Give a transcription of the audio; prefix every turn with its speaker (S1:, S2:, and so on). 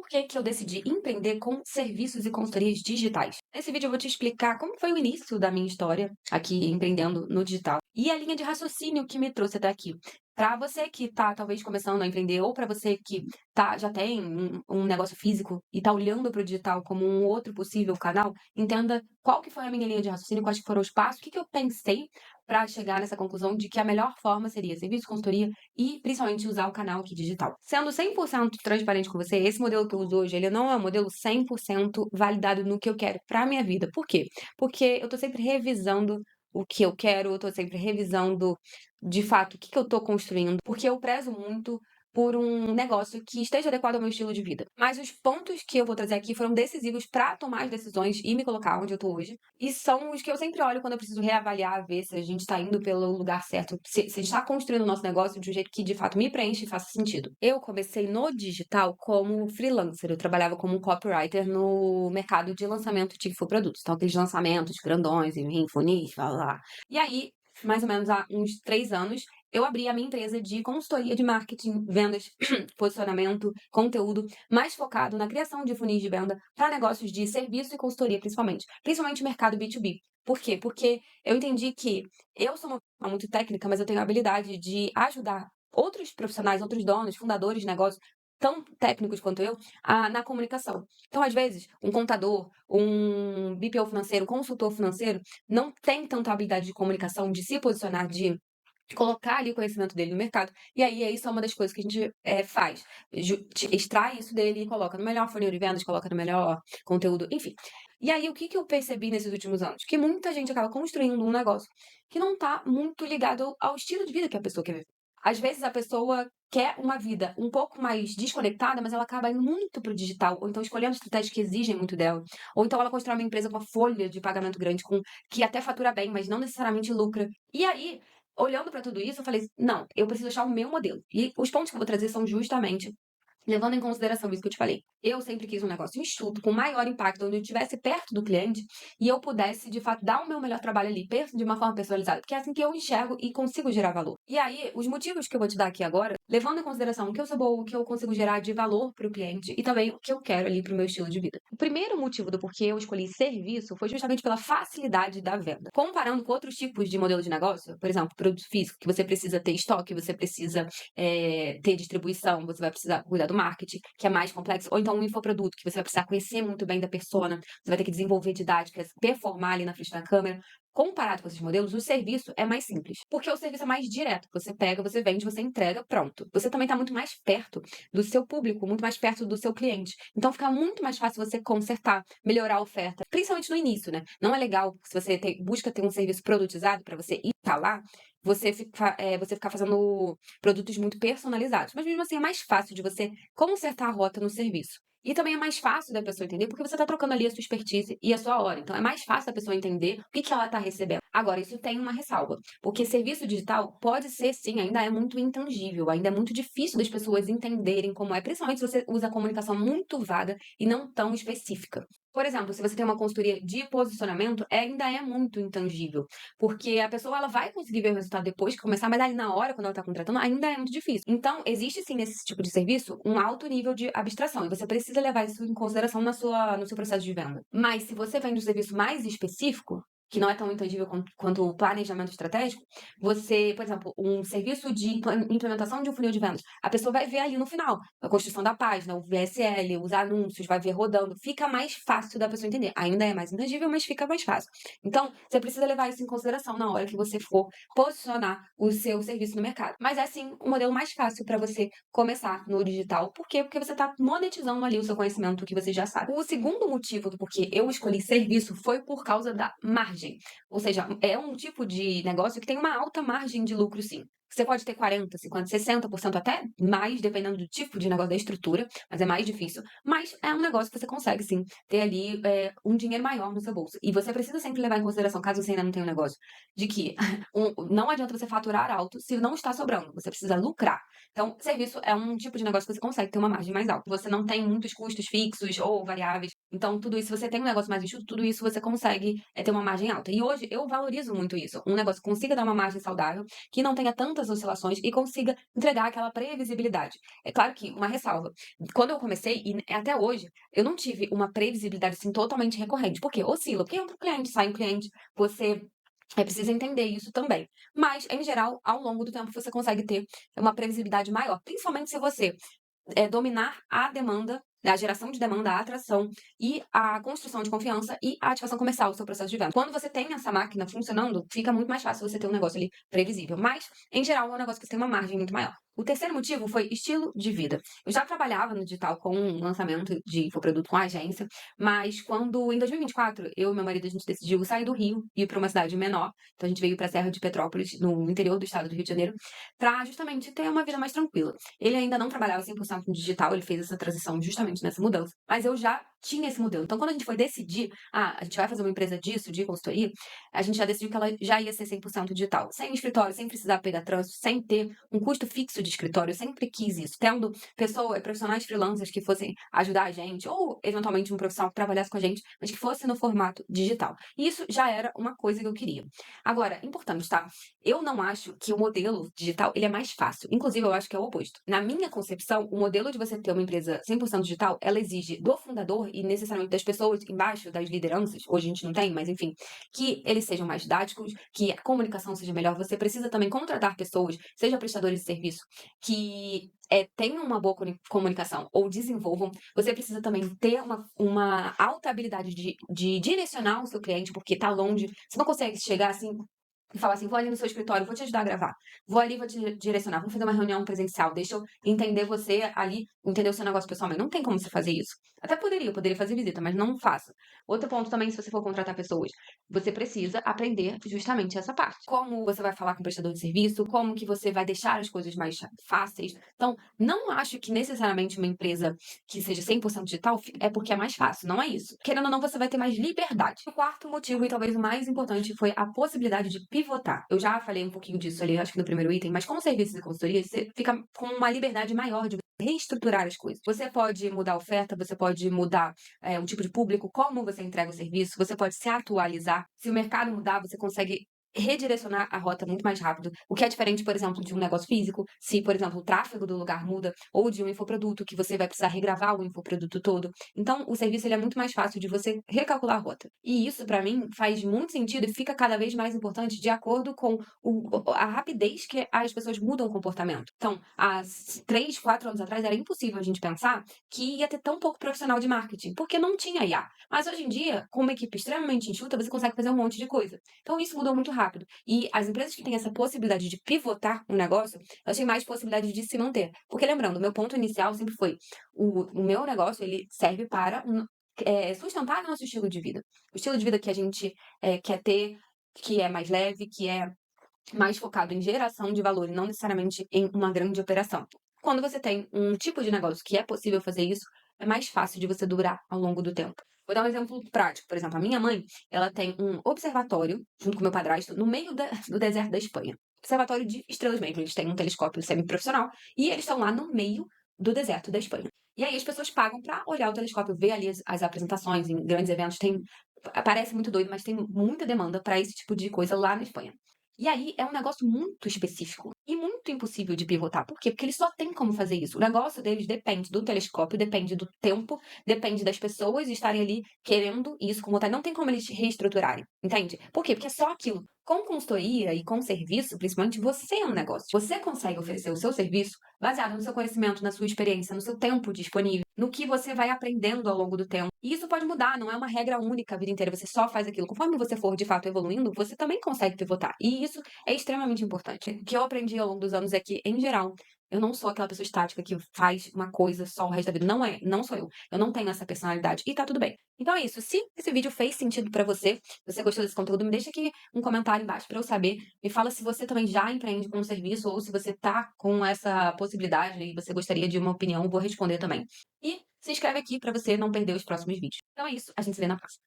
S1: Por que que eu decidi empreender com serviços e consultorias digitais? Nesse vídeo eu vou te explicar como foi o início da minha história aqui empreendendo no digital e a linha de raciocínio que me trouxe até aqui. Para você que está talvez começando a empreender ou para você que já tem um negócio físico e está olhando para o digital como um outro possível canal, entenda qual que foi a minha linha de raciocínio, quais que foram os passos, o que que eu pensei para chegar nessa conclusão de que a melhor forma seria serviço, consultoria e principalmente usar o canal aqui digital. Sendo 100% transparente com você, esse modelo que eu uso hoje, ele não é um modelo 100% validado no que eu quero para minha vida. Por quê? Porque eu tô sempre revisando o que eu quero, eu tô sempre revisando, de fato, o que que eu tô construindo, porque eu prezo muito por um negócio que esteja adequado ao meu estilo de vida. Mas os pontos que eu vou trazer aqui foram decisivos para tomar as decisões e me colocar onde eu tô hoje. E são os que eu sempre olho quando eu preciso reavaliar, ver se a gente está indo pelo lugar certo, se a gente está construindo o nosso negócio de um jeito que de fato me preenche e faça sentido. Eu comecei no digital como freelancer, eu trabalhava como copywriter no mercado de lançamento de infoprodutos. Então, aqueles lançamentos grandões, enfim, funis, blá, blá, blá. E aí, mais ou menos há uns 3 anos, eu abri a minha empresa de consultoria de marketing, vendas, posicionamento, conteúdo, mais focado na criação de funis de venda para negócios de serviço e consultoria, principalmente mercado B2B. Por quê? Porque eu entendi que eu sou uma pessoa muito técnica, mas eu tenho a habilidade de ajudar outros profissionais, outros donos, fundadores de negócios, tão técnicos quanto eu, na comunicação. Então, às vezes, um contador, um BPO financeiro, um consultor financeiro, não tem tanta habilidade de comunicação, de se posicionar, de colocar ali o conhecimento dele no mercado, e aí isso é uma das coisas que a gente faz. Extrai isso dele e coloca no melhor funil de vendas, coloca no melhor conteúdo, enfim. E aí, o que que eu percebi nesses últimos anos? Que muita gente acaba construindo um negócio que não está muito ligado ao estilo de vida que a pessoa quer viver. Às vezes a pessoa quer uma vida um pouco mais desconectada, mas ela acaba indo muito para o digital, ou então escolhendo estratégias que exigem muito dela, ou então ela constrói uma empresa com uma folha de pagamento grande, que até fatura bem, mas não necessariamente lucra. E aí, olhando para tudo isso, eu falei: "Não, eu preciso achar o meu modelo". E os pontos que eu vou trazer são justamente levando em consideração isso que eu te falei. Eu sempre quis um negócio enxuto, com maior impacto, onde eu estivesse perto do cliente e eu pudesse, de fato, dar o meu melhor trabalho ali, de uma forma personalizada, porque é assim que eu enxergo e consigo gerar valor. E aí, os motivos que eu vou te dar aqui agora, levando em consideração o que eu sou boa, o que eu consigo gerar de valor para o cliente e também o que eu quero ali para o meu estilo de vida. O primeiro motivo do porquê eu escolhi serviço foi justamente pela facilidade da venda. Comparando com outros tipos de modelo de negócio, por exemplo, produto físico, que você precisa ter estoque, você precisa ter distribuição, você vai precisar cuidar do marketing, que é mais complexo, ou então um infoproduto, que você vai precisar conhecer muito bem da persona, você vai ter que desenvolver didáticas, performar ali na frente da câmera. Comparado com esses modelos, o serviço é mais simples, porque o serviço é mais direto. Você pega, você vende, você entrega, pronto. Você também está muito mais perto do seu público, muito mais perto do seu cliente. Então fica muito mais fácil você consertar, melhorar a oferta, principalmente no início, né? Não é legal se você busca ter um serviço produtizado para você ir pra lá, você ficar fazendo produtos muito personalizados. Mas mesmo assim é mais fácil de você consertar a rota no serviço. E também é mais fácil da pessoa entender, porque você está trocando ali a sua expertise e a sua hora. Então é mais fácil da pessoa entender o que que ela está recebendo. Agora, isso tem uma ressalva, porque serviço digital pode ser, sim, ainda é muito intangível, ainda é muito difícil das pessoas entenderem como é, principalmente se você usa a comunicação muito vaga e não tão específica. Por exemplo, se você tem uma consultoria de posicionamento, ainda é muito intangível, porque a pessoa ela vai conseguir ver o resultado depois que começar, mas ali na hora, quando ela está contratando, ainda é muito difícil. Então, existe sim nesse tipo de serviço um alto nível de abstração, e você precisa levar isso em consideração no seu processo de venda. Mas se você vende um serviço mais específico, que não é tão intangível quanto o planejamento estratégico, você, por exemplo, um serviço de implementação de um funil de vendas, a pessoa vai ver ali no final, a construção da página, o VSL, os anúncios, vai ver rodando, fica mais fácil da pessoa entender. Ainda é mais intangível, mas fica mais fácil. Então, você precisa levar isso em consideração na hora que você for posicionar o seu serviço no mercado. Mas é sim o modelo mais fácil para você começar no digital. Por quê? Porque você está monetizando ali o seu conhecimento que você já sabe. O segundo motivo do porquê eu escolhi serviço foi por causa da margem. Ou seja, é um tipo de negócio que tem uma alta margem de lucro, sim. Você pode ter 40, 50, 60% até mais, dependendo do tipo de negócio, da estrutura, mas é mais difícil. Mas é um negócio que você consegue, sim, ter ali um dinheiro maior no seu bolso. E você precisa sempre levar em consideração, caso você ainda não tenha um negócio, de que não adianta você faturar alto se não está sobrando. Você precisa lucrar. Então, serviço é um tipo de negócio que você consegue ter uma margem mais alta. Você não tem muitos custos fixos ou variáveis. Então, tudo isso, se você tem um negócio mais enxuto, tudo isso você consegue ter uma margem alta. E hoje eu valorizo muito isso. Um negócio que consiga dar uma margem saudável, que não tenha tantas oscilações e consiga entregar aquela previsibilidade. É claro que, uma ressalva, quando eu comecei, e até hoje, eu não tive uma previsibilidade assim totalmente recorrente. Por quê? Oscila, porque entra um cliente, sai um cliente, você precisa entender isso também. Mas, em geral, ao longo do tempo, você consegue ter uma previsibilidade maior, principalmente se você dominar a demanda, a geração de demanda, a atração e a construção de confiança e a ativação comercial do seu processo de venda. Quando você tem essa máquina funcionando, fica muito mais fácil você ter um negócio ali previsível. Mas, em geral, é um negócio que tem uma margem muito maior. O terceiro motivo foi estilo de vida. Eu já trabalhava no digital com lançamento de infoproduto com agência, mas quando, em 2024, eu e meu marido, a gente decidiu sair do Rio e ir para uma cidade menor. Então, a gente veio para a Serra de Petrópolis, no interior do estado do Rio de Janeiro, para justamente ter uma vida mais tranquila. Ele ainda não trabalhava 100% no digital, ele fez essa transição justamente nessa mudança. Mas eu já tinha esse modelo. Então, quando a gente foi decidir, a gente vai fazer uma empresa disso, de consultoria, a gente já decidiu que ela já ia ser 100% digital. Sem escritório, sem precisar pegar trânsito, sem ter um custo fixo de escritório. Eu sempre quis isso. Tendo profissionais freelancers que fossem ajudar a gente, ou eventualmente um profissional que trabalhasse com a gente, mas que fosse no formato digital. E isso já era uma coisa que eu queria. Agora, importante, tá? Eu não acho que o modelo digital ele é mais fácil. Inclusive, eu acho que é o oposto. Na minha concepção, o modelo de você ter uma empresa 100% digital, ela exige do fundador e necessariamente das pessoas embaixo, das lideranças, hoje a gente não tem, mas enfim, que eles sejam mais didáticos, que a comunicação seja melhor. Você precisa também contratar pessoas, seja prestadores de serviço, que tenham uma boa comunicação ou desenvolvam. Você precisa também ter uma alta habilidade de direcionar o seu cliente, porque está longe. Você não consegue chegar assim e falar assim, vou ali no seu escritório, vou te ajudar a gravar. Vou ali, vou te direcionar, vamos fazer uma reunião presencial, deixa eu entender você ali, entender o seu negócio pessoalmente. Não tem como você fazer isso. Até poderia, eu poderia fazer visita, mas não faço. Outro ponto também, se você for contratar pessoas, você precisa aprender justamente essa parte. Como você vai falar com o prestador de serviço, como que você vai deixar as coisas mais fáceis. Então, não acho que necessariamente uma empresa que seja 100% digital é porque é mais fácil, não é isso. Querendo ou não, você vai ter mais liberdade. O quarto motivo, e talvez o mais importante, foi a possibilidade de pivotar. Eu já falei um pouquinho disso ali, acho que no primeiro item, mas com serviços e consultoria, você fica com uma liberdade maior de reestruturar as coisas. Você pode mudar a oferta, você pode mudar o tipo de público, como você entrega o serviço, você pode se atualizar. Se o mercado mudar, você consegue redirecionar a rota muito mais rápido, o que é diferente, por exemplo, de um negócio físico, se, por exemplo, o tráfego do lugar muda, ou de um infoproduto, que você vai precisar regravar o infoproduto todo. Então, o serviço ele é muito mais fácil de você recalcular a rota. E isso, para mim, faz muito sentido e fica cada vez mais importante de acordo com a rapidez que as pessoas mudam o comportamento. Então, há 3, 4 anos atrás, era impossível a gente pensar que ia ter tão pouco profissional de marketing, porque não tinha IA. Mas hoje em dia, com uma equipe extremamente enxuta, você consegue fazer um monte de coisa. Então, isso mudou muito rápido. E as empresas que têm essa possibilidade de pivotar um negócio, elas têm mais possibilidade de se manter. Porque, lembrando, o meu ponto inicial sempre foi: o meu negócio ele serve para sustentar nosso estilo de vida. O estilo de vida que a gente quer ter, que é mais leve, que é mais focado em geração de valor e não necessariamente em uma grande operação. Quando você tem um tipo de negócio que é possível fazer isso, é mais fácil de você durar ao longo do tempo. Vou dar um exemplo prático. Por exemplo, a minha mãe, ela tem um observatório, junto com meu padrasto, no meio do deserto da Espanha. Observatório de estrelas mesmo. Eles têm um telescópio semi-profissional e eles estão lá no meio do deserto da Espanha. E aí as pessoas pagam para olhar o telescópio, ver ali as apresentações em grandes eventos. Parece muito doido, mas tem muita demanda para esse tipo de coisa lá na Espanha. E aí é um negócio muito específico e muito impossível de pivotar. Por quê? Porque eles só têm como fazer isso. O negócio deles depende do telescópio, depende do tempo, depende das pessoas estarem ali querendo isso com vontade. Não tem como eles reestruturarem, entende? Por quê? Porque é só aquilo. Com consultoria e com serviço, principalmente, você é um negócio. Você consegue oferecer o seu serviço baseado no seu conhecimento, na sua experiência, no seu tempo disponível, no que você vai aprendendo ao longo do tempo. E isso pode mudar, não é uma regra única a vida inteira, você só faz aquilo. Conforme você for, de fato, evoluindo, você também consegue pivotar. E isso é extremamente importante. O que eu aprendi ao longo dos anos é que, em geral, eu não sou aquela pessoa estática que faz uma coisa só o resto da vida. Não sou eu. Eu não tenho essa personalidade e tá tudo bem. Então é isso. Se esse vídeo fez sentido pra você, se você gostou desse conteúdo, me deixa aqui um comentário embaixo pra eu saber. Me fala se você também já empreende com um serviço ou se você tá com essa possibilidade e você gostaria de uma opinião, vou responder também. E se inscreve aqui pra você não perder os próximos vídeos. Então é isso. A gente se vê na próxima.